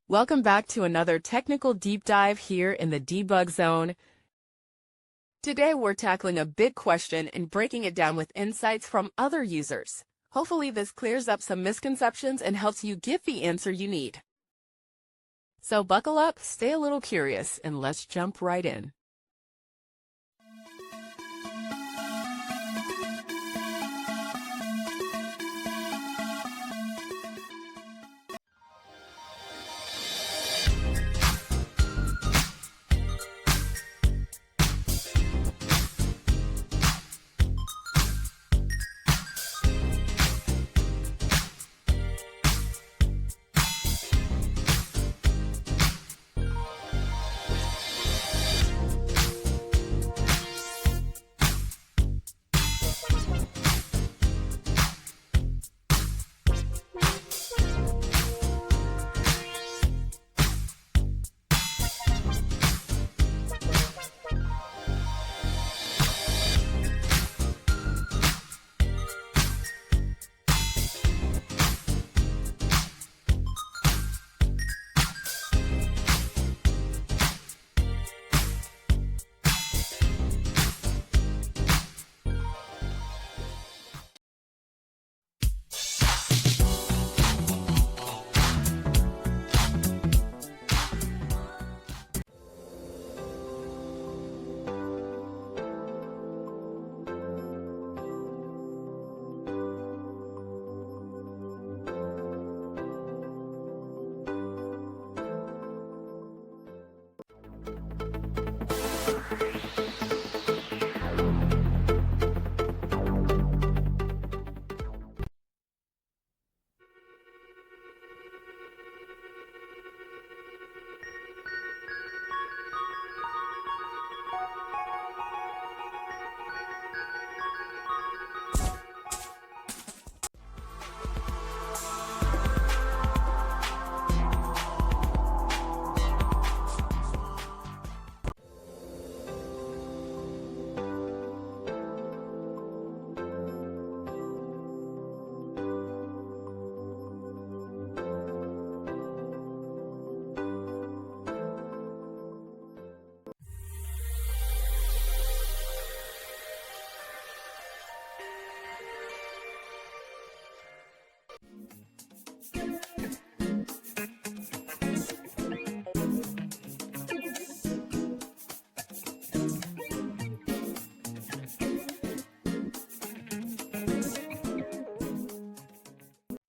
Welcome back to another technical deep dive here in the debug zone. Today we're tackling a big question and breaking it down with insights from other users. Hopefully this clears up some misconceptions and helps you get the answer you need. So buckle up, stay a little curious, and let's jump right in.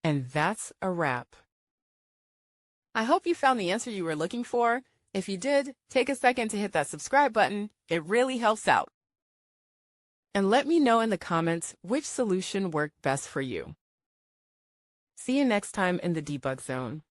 And that's a wrap. I hope you found the answer you were looking for. If you did, take a second to hit that subscribe button. It really helps out. And let me know in the comments which solution worked best for you. See you next time in the debug zone.